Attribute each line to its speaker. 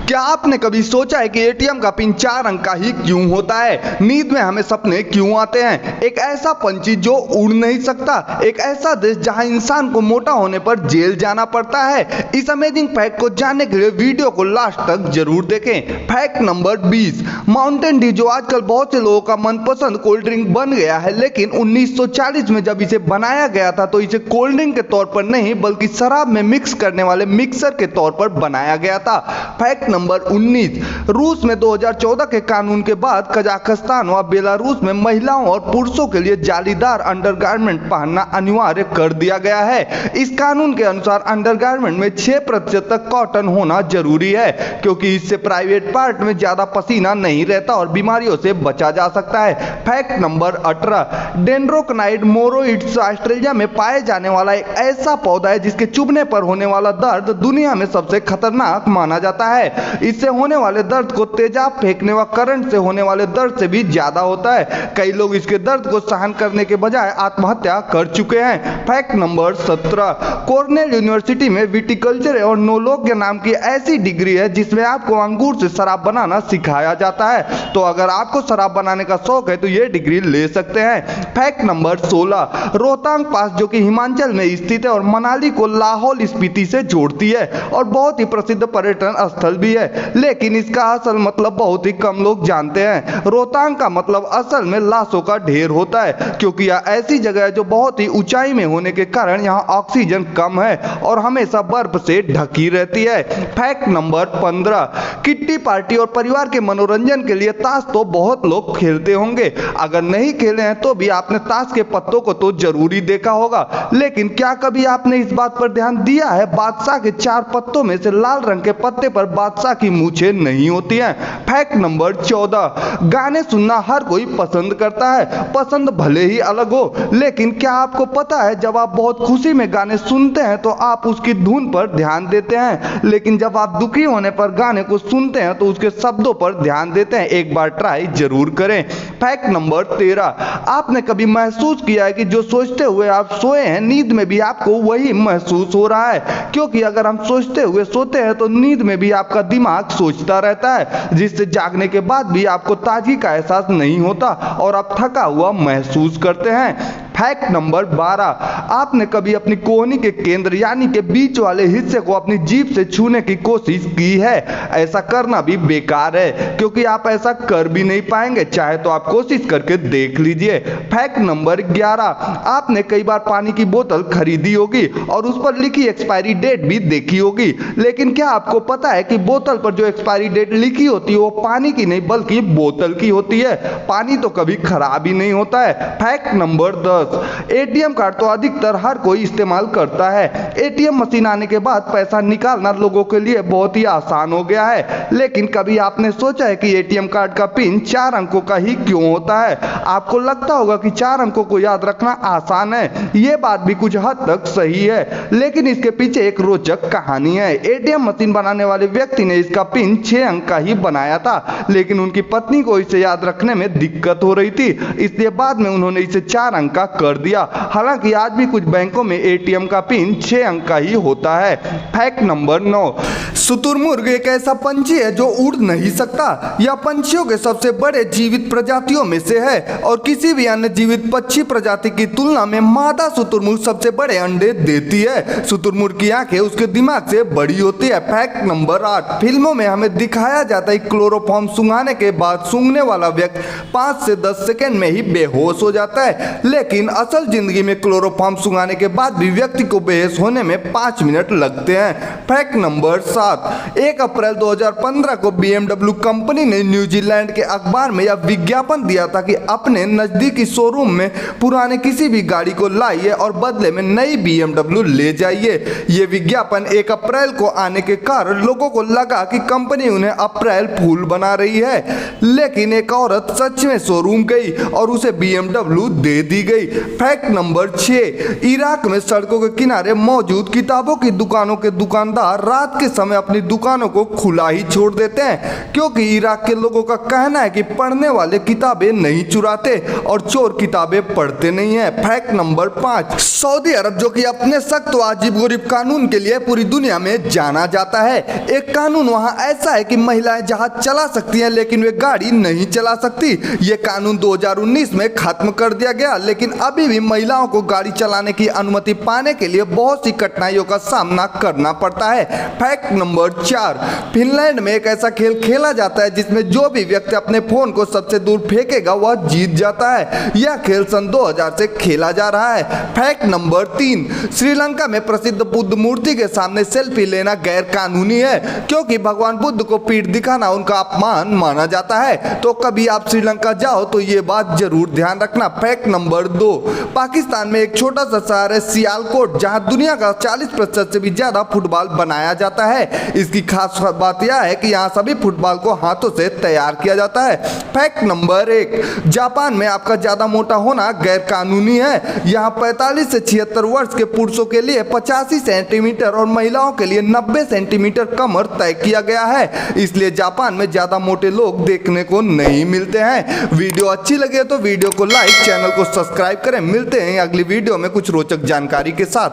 Speaker 1: क्या आपने कभी सोचा है कि एटीएम का पिन 4 अंक का ही क्यों होता है? नींद में हमें सपने क्यों आते हैं? एक ऐसा पंछी जो उड़ नहीं सकता, एक ऐसा देश जहां इंसान को मोटा होने पर जेल जाना पड़ता है। इस अमेजिंग फैक्ट को जानने के लिए वीडियो को लास्ट तक जरूर देखें। फैक्ट नंबर 20, माउंटेन ड्यू जो आजकल बहुत से लोगों का मनपसंद कोल्ड ड्रिंक बन गया है, लेकिन 1940 में जब इसे बनाया गया था तो इसे कोल्ड ड्रिंक के तौर पर नहीं बल्कि शराब में मिक्स करने वाले मिक्सर के तौर पर बनाया गया था। फैक्ट नंबर 19, रूस में 2014 के कानून के बाद कजाकिस्तान व बेलारूस में महिलाओं और पुरुषों के लिए जालीदार अंडरगारमेंट पहनना अनिवार्य कर दिया गया है। इस कानून के अनुसार अंडरगारमेंट में 6% तक कॉटन होना जरूरी है, क्योंकि इससे प्राइवेट पार्ट में ज्यादा पसीना नहीं रहता और बीमारियों से बचा जा सकता है। फैक्ट नंबर 18, डेंड्रोकनाइड मोरोइड्स ऑस्ट्रेलिया में पाए जाने वाला एक ऐसा पौधा है जिसके चुभने पर होने वाला दर्द दुनिया में सबसे खतरनाक माना जाता है। इससे होने वाले दर्द को तेजाब फेंकने व करंट से होने वाले दर्द से भी ज्यादा होता है। कई लोग इसके दर्द को सहन करने के बजाय आत्महत्या कर चुके हैं। फैक्ट नंबर 17, कॉर्नेल यूनिवर्सिटी में विटिकल्चर और नोलोग नाम की ऐसी डिग्री है जिसमें आपको अंगूर से शराब बनाना सिखाया जाता है। तो अगर आपको शराब बनाने का शौक है तो ये डिग्री ले सकते हैं। फैक्ट नंबर 16, रोहतांग पास जो कि हिमाचल में स्थित है और मनाली को लाहौल स्पीति से जोड़ती है और बहुत ही प्रसिद्ध पर्यटन स्थल भी है, लेकिन इसका असल मतलब बहुत ही कम लोग जानते हैं। रोहतांग का मतलब असल में लाशों का ढेर होता है, क्योंकि यह ऐसी जगह है जो बहुत ही ऊंचाई में होने के कारण यहाँ ऑक्सीजन कम है और हमेशा बर्फ से ढकी रहती है। फैक्ट नंबर 15, किट्टी पार्टी और परिवार के मनोरंजन के लिए ताश तो बहुत लोग खेलते होंगे। अगर नहीं खेले हैं तो भी आपने ताश के पत्तों को तो जरूरी देखा होगा, लेकिन क्या कभी आपने इस बात पर ध्यान दिया है बादशाह के 4 पत्तों में से लाल रंग के पत्ते पर बादशाह की मूछें नहीं होती हैं। फैक्ट नंबर 14, गाने सुनना हर कोई पसंद करता है, पसंद भले ही अलग हो, लेकिन क्या आपको पता है जब आप बहुत खुशी में गाने सुनते हैं तो आप उसकी धुन पर ध्यान देते हैं, लेकिन जब आप दुखी होने पर गाने को सुनते हैं तो उसके शब्दों पर ध्यान देते हैं। एक बार ट्राई जरूर करें। फैक्ट नंबर 13, आपने कभी महसूस किया है कि जो सोचते हुए आप सोए हैं नींद में भी आपको वही महसूस हो रहा है? क्योंकि अगर हम सोचते हुए सोते हैं तो नींद में भी आपका दिमाग सोचता रहता है, जिससे जागने के बाद भी आपको ताजगी का एहसास नहीं होता और आप थका हुआ महसूस करते हैं। फैक्ट नंबर 12, आपने कभी अपनी कोहनी के केंद्र यानी के बीच वाले हिस्से को अपनी जीभ से छूने की कोशिश की है? ऐसा करना भी बेकार है, क्योंकि आप ऐसा कर भी नहीं पाएंगे, चाहे तो आप कोशिश करके देख लीजिए। फैक्ट नंबर 11, आपने कई बार पानी की बोतल खरीदी होगी और उस पर लिखी एक्सपायरी डेट भी देखी होगी, लेकिन क्या आपको पता है कि बोतल पर जो एक्सपायरी डेट लिखी होती है वो पानी की नहीं बल्कि बोतल की होती है? पानी तो कभी खराब ही नहीं होता है। फैक्ट नंबर 10, एटीएम कार्ड तो अधिकतर हर कोई इस्तेमाल करता है। एटीएम मशीन आने के बाद पैसा निकालना लोगों के लिए बहुत ही आसान हो गया है, लेकिन कभी आपने सोचा है कि एटीएम कार्ड का पिन 4 अंकों का ही क्यों होता है? आपको लगता होगा कि 4 अंकों को याद रखना आसान है, ये बात भी कुछ हद तक सही है, लेकिन इसके पीछे एक रोचक कहानी है। एटीएम मशीन बनाने वाले व्यक्ति ने इसका पिन 6 अंक का ही बनाया था, लेकिन उनकी पत्नी को इसे याद रखने में दिक्कत हो रही थी, इसलिए बाद में उन्होंने इसे 4 अंक का कर दिया। हालांकि आज भी कुछ बैंकों में एटीएम का पिन 6 अंक का ही होता है। फैक्ट नंबर 9, शुतुरमुर्ग एक ऐसा पंछी है जो उड़ नहीं सकता। यह पंछियों के सबसे बड़े जीवित प्रजातियों में से है और किसी भी अन्य जीवित पक्षी प्रजाति की तुलना में मादा शुतुरमुर्ग सबसे बड़े अंडे देती है। शुतुरमुर्ग की आंखें उसके दिमाग से बड़ी होती है। फैक्ट नंबर 8, फिल्मों में हमें दिखाया जाता है क्लोरोफॉर्म सूंघने के बाद सूंघने वाला व्यक्ति 5 से 10 सेकंड में ही बेहोश हो जाता है, लेकिन असल जिंदगी में क्लोरोफॉर्म सूंघने के बाद भी व्यक्ति को बेहोश होने में 5 मिनट लगते हैं। फैक्ट नंबर 7, 1 अप्रैल 2015 को BMW कंपनी ने न्यूजीलैंड के अखबार में यह विज्ञापन दिया था कि अपने नजदीकी शोरूम में पुराने किसी भी गाड़ी को लाइए और बदले में नई BMW ले जाइए। ये विज्ञापन 1 अप्रैल को आने के कारण लोगों को लगा कि कंपनी उन्हें अप्रैल फूल बना रही है, लेकिन एक औरत सच में शोरूम गई और उसे BMW दे दी गई। फैक्ट नंबर 6, इराक में सड़कों के किनारे मौजूद किताबों की दुकानों के दुकानदार रात के समय अपनी दुकानों को खुला ही छोड़ देते हैं, क्योंकि इराक के लोगों का कहना है कि पढ़ने वाले किताबें नहीं चुराते और चोर किताबें पढ़ते नहीं हैं। फैक्ट नंबर 5, सऊदी अरब जो कि अपने सख्त वाजिब गरीब कानून के लिए पूरी दुनिया में जाना जाता है। एक कानून वहां ऐसा है कि महिलाएं जहाज चला सकती हैं लेकिन वे गाड़ी नहीं चला सकती। ये कानून 2019 में खत्म कर दिया गया, लेकिन अभी भी महिलाओं को गाड़ी चलाने की अनुमति पाने के लिए बहुत सी कठिनाइयों का सामना करना पड़ता है। फैक्ट नंबर 4, फिनलैंड में एक ऐसा खेल खेला जाता है जिसमें जो भी व्यक्ति अपने फोन को सबसे दूर फेंकेगा वह जीत जाता है। यह खेल सन 2000 से खेला जा रहा है। फैक्ट नंबर 3, श्रीलंका में प्रसिद्ध बुद्ध मूर्ति के सामने सेल्फी लेना गैर कानूनी है, क्योंकि भगवान बुद्ध को पीठ दिखाना उनका अपमान माना जाता है। तो कभी आप श्रीलंका जाओ तो ये बात जरूर ध्यान रखना। फैक्ट नंबर 2, पाकिस्तान में एक छोटा सा शहर है सियालकोट, जहां दुनिया का 40% से भी ज्यादा फुटबॉल बनाया जाता है। इसकी खास बात यह है कि यहाँ सभी फुटबॉल को हाथों से तैयार किया जाता है। फैक्ट नंबर 1, जापान में आपका ज्यादा मोटा होना गैर कानूनी है। यहाँ 45 से 76 वर्ष के पुरुषों के लिए 85 सेंटीमीटर और महिलाओं के लिए 90 सेंटीमीटर कमर तय किया गया है, इसलिए जापान में ज्यादा मोटे लोग देखने को नहीं मिलते हैं। वीडियो अच्छी लगे तो वीडियो को लाइक, चैनल को सब्सक्राइब करें। मिलते हैं अगली वीडियो में कुछ रोचक जानकारी के साथ।